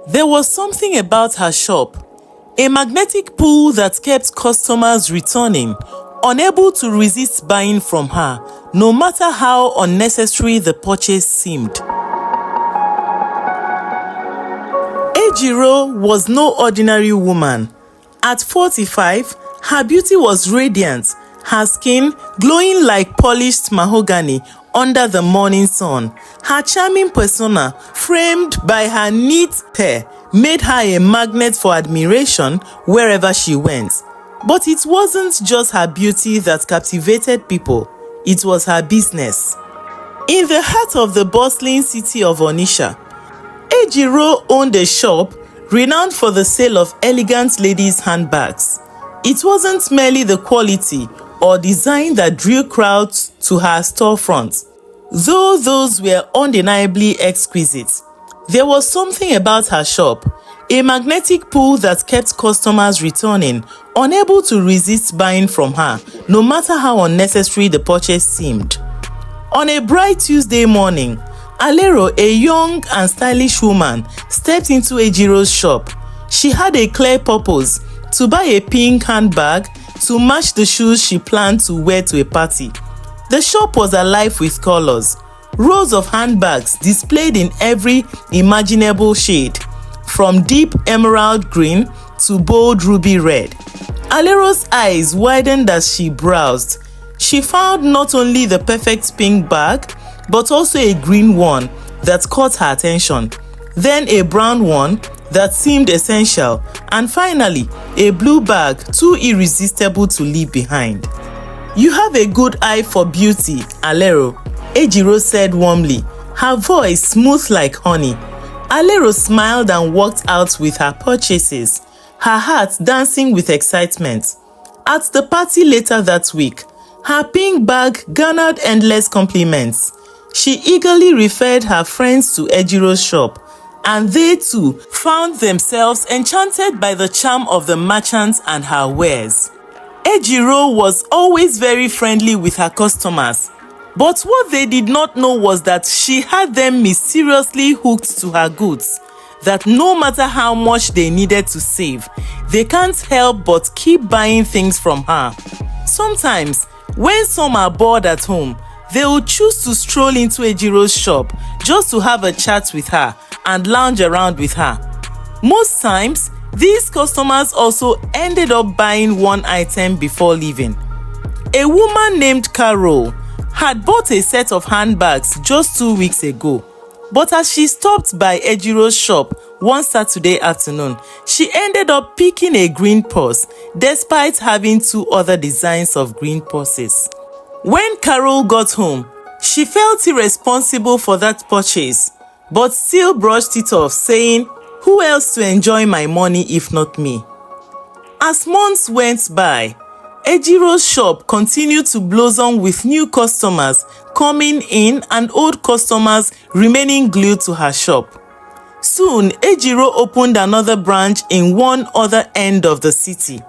There was something about her shop, a magnetic pull that kept customers returning, unable to resist buying from her, no matter how unnecessary the purchase seemed. Ejiro was no ordinary woman. At 45, her beauty was radiant, her skin glowing like polished mahogany under the morning sun. Her charming persona, framed by her neat hair, made her a magnet for admiration wherever she went. But it wasn't just her beauty that captivated people, it was her business. In the heart of the bustling city of Onitsha, Ejiro owned a shop renowned for the sale of elegant ladies' handbags. It wasn't merely the quality or design that drew crowds to her storefront, though those were undeniably exquisite. There was something about her shop, a magnetic pull that kept customers returning, unable to resist buying from her, no matter how unnecessary the purchase seemed. On a bright Tuesday morning, Alero, a young and stylish woman, stepped into Ejiro's shop. She had a clear purpose: to buy a pink handbag to match the shoes she planned to wear to a party. The shop was alive with colors, rows of handbags displayed in every imaginable shade, from deep emerald green to bold ruby red. Alero's eyes widened as she browsed. She found not only the perfect pink bag, but also a green one that caught her attention, then a brown one that seemed essential, and finally, a blue bag too irresistible to leave behind. "You have a good eye for beauty, Alero," Ejiro said warmly, her voice smooth like honey. Alero smiled and walked out with her purchases, her heart dancing with excitement. At the party later that week, her pink bag garnered endless compliments. She eagerly referred her friends to Ejiro's shop, and they too found themselves enchanted by the charm of the merchant and her wares. Ejiro was always very friendly with her customers, but what they did not know was that she had them mysteriously hooked to her goods, that no matter how much they needed to save, they can't help but keep buying things from her. Sometimes, when some are bored at home, they would choose to stroll into Ejiro's shop just to have a chat with her and lounge around with her. Most times, these customers also ended up buying one item before leaving. A woman named Carol had bought a set of handbags just 2 weeks ago, but as she stopped by Ejiro's shop one Saturday afternoon, she ended up picking a green purse despite having 2 other designs of green purses. When Carol got home, she felt irresponsible for that purchase, but still brushed it off, saying, "Who else to enjoy my money if not me?" As months went by, Ejiro's shop continued to blossom with new customers coming in and old customers remaining glued to her shop. Soon, Ejiro opened another branch in one other end of the city.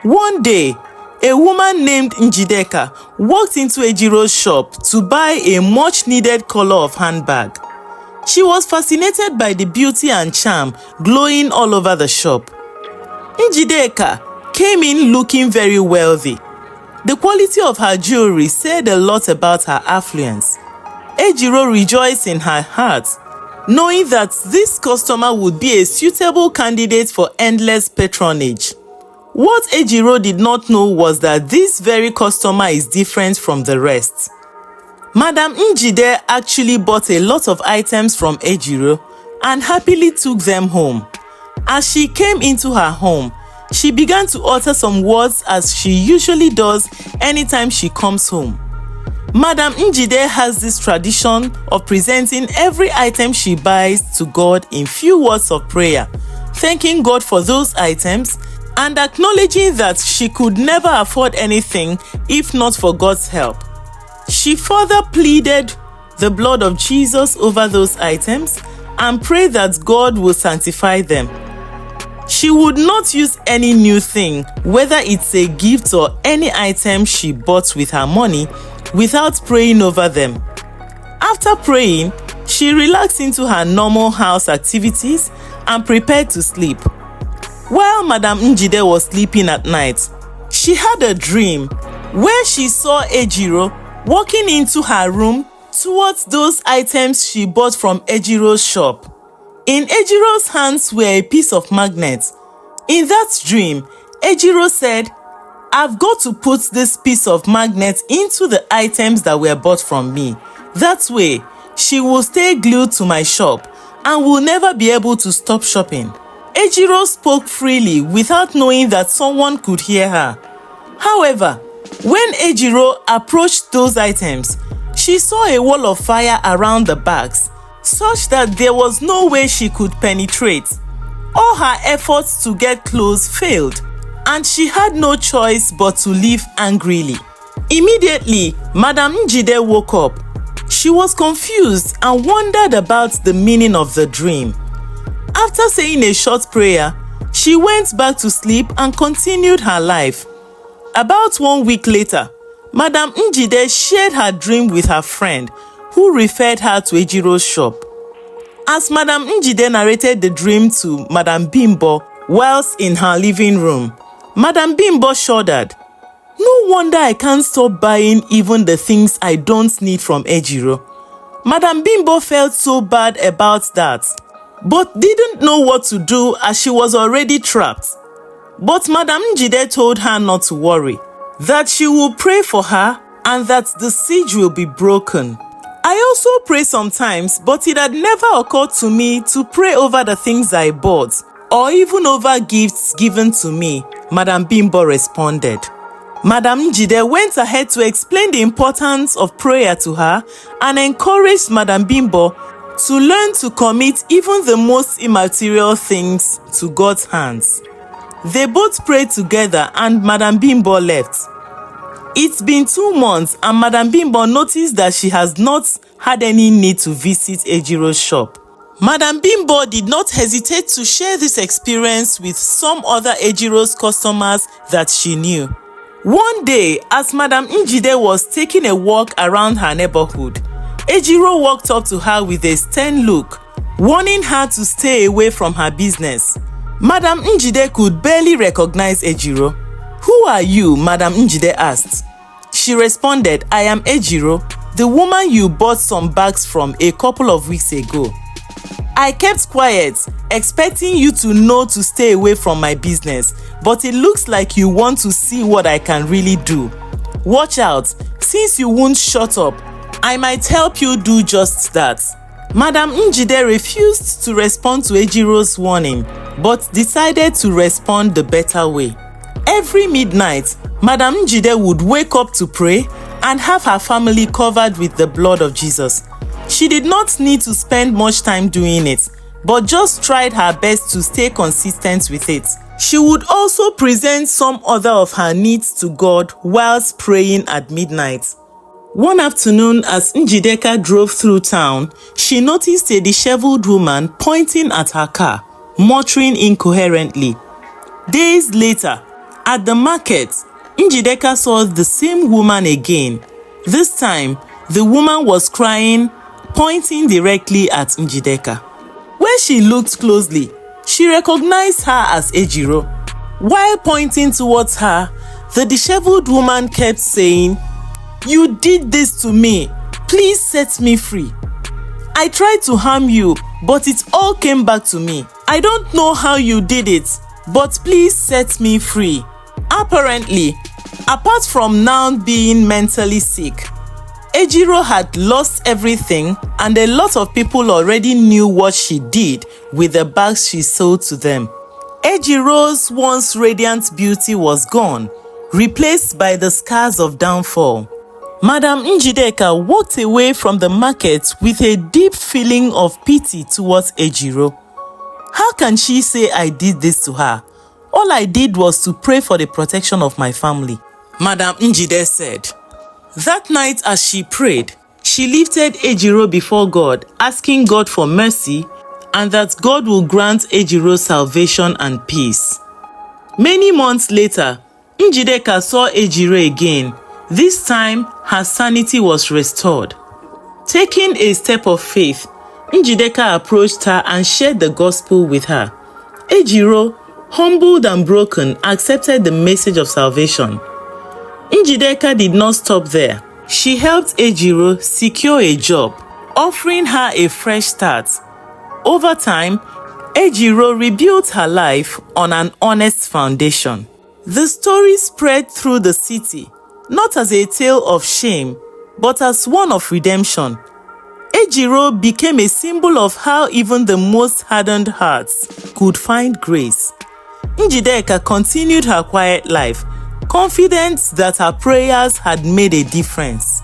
One day, a woman named Injeka walked into Ejiro's shop to buy a much-needed color of handbag. She was fascinated by the beauty and charm glowing all over the shop. Injeka came in looking very wealthy. The quality of her jewelry said a lot about her affluence. Ejiro rejoiced in her heart, knowing that this customer would be a suitable candidate for endless patronage. What Ejiro did not know was that this very customer is different from the rest. Madam Njide actually bought a lot of items from Ejiro and happily took them home. As she came into her home, she began to utter some words as she usually does anytime she comes home. Madam Njide has this tradition of presenting every item she buys to God in few words of prayer, thanking God for those items and acknowledging that she could never afford anything if not for God's help. She further pleaded the blood of Jesus over those items and prayed that God will sanctify them. She would not use any new thing, whether it's a gift or any item she bought with her money, without praying over them. After praying, she relaxed into her normal house activities and prepared to sleep. While Madam Njide was sleeping at night, she had a dream where she saw Ejiro walking into her room towards those items she bought from Ejiro's shop. In Ejiro's hands were a piece of magnet. In that dream, Ejiro said, "I've got to put this piece of magnet into the items that were bought from me. That way, she will stay glued to my shop and will never be able to stop shopping." Ejiro spoke freely without knowing that someone could hear her. However, when Ejiro approached those items, she saw a wall of fire around the bags, such that there was no way she could penetrate. All her efforts to get close failed, and she had no choice but to leave angrily. Immediately, Madam Njide woke up. She was confused and wondered about the meaning of the dream. After saying a short prayer, she went back to sleep and continued her life. About 1 week later, Madam Njide shared her dream with her friend, who referred her to Ejiro's shop. As Madam Njide narrated the dream to Madam Bimbo whilst in her living room, Madam Bimbo shuddered. "No wonder I can't stop buying even the things I don't need from Ejiro." Madam Bimbo felt so bad about that, but didn't know what to do as she was already trapped. But Madam Njide told her not to worry, that she will pray for her and that the siege will be broken. "I also pray sometimes, but it had never occurred to me to pray over the things I bought or even over gifts given to me," Madam Bimbo responded. Madam Njide went ahead to explain the importance of prayer to her and encouraged Madam Bimbo to learn to commit even the most immaterial things to God's hands. They both prayed together and Madam Bimbo left. It's been 2 months and Madam Bimbo noticed that she has not had any need to visit Ejiro's shop. Madam Bimbo did not hesitate to share this experience with some other Ejiro's customers that she knew. One day, as Madam Njide was taking a walk around her neighborhood, Ejiro walked up to her with a stern look, warning her to stay away from her business. Madam Njide could barely recognize Ejiro. "Who are you?" Madam Njide asked. She responded, "I am Ejiro, the woman you bought some bags from a couple of weeks ago. I kept quiet, expecting you to know to stay away from my business, but it looks like you want to see what I can really do. Watch out, since you won't shut up, I might help you do just that." Madam Njide refused to respond to Ejiro's warning, but decided to respond the better way. Every midnight, Madam Njide would wake up to pray and have her family covered with the blood of Jesus. She did not need to spend much time doing it, but just tried her best to stay consistent with it. She would also present some other of her needs to God whilst praying at midnight. One afternoon, as Injeka drove through town, she noticed a disheveled woman pointing at her car, muttering incoherently. Days later, at the market, Injeka saw the same woman again. This time, the woman was crying, pointing directly at Injeka. When she looked closely, she recognized her as Ejiro. While pointing towards her, the disheveled woman kept saying, "You did this to me. Please set me free. I tried to harm you, but it all came back to me. I don't know how you did it, but please set me free." Apparently, apart from now being mentally sick, Ejiro had lost everything, and a lot of people already knew what she did with the bags she sold to them. Ejiro's once radiant beauty was gone, replaced by the scars of downfall. Madam Njideka walked away from the market with a deep feeling of pity towards Ejiro. How can she say I did this to her? All I did was to pray for the protection of my family, Madam Njide said. That night as she prayed, she lifted Ejiro before God, asking God for mercy and that God will grant Ejiro salvation and peace. Many months later, Njideka saw Ejiro again. This time, her sanity was restored. Taking a step of faith, Injeka approached her and shared the gospel with her. Ejiro, humbled and broken, accepted the message of salvation. Injeka did not stop there. She helped Ejiro secure a job, offering her a fresh start. Over time, Ejiro rebuilt her life on an honest foundation. The story spread through the city, not as a tale of shame, but as one of redemption. Ejiro became a symbol of how even the most hardened hearts could find grace. Injeka continued her quiet life, confident that her prayers had made a difference.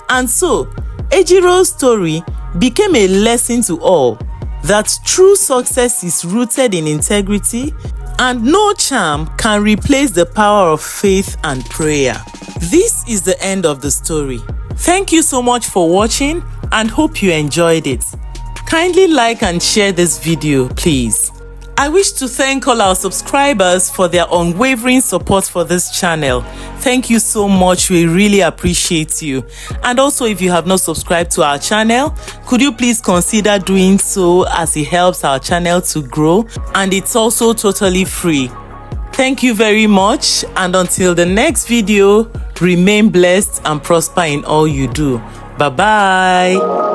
And so, Ejiro's story became a lesson to all that true success is rooted in integrity and no charm can replace the power of faith and prayer. This is the end of the story. Thank you so much for watching and hope you enjoyed it. Kindly like and share this video, please. I wish to thank all our subscribers for their unwavering support for this channel. Thank you so much. We really appreciate you. And also, if you have not subscribed to our channel, could you please consider doing so, as it helps our channel to grow and it's also totally free. Thank you very much, and until the next video, remain blessed and prosper in all you do. Bye bye.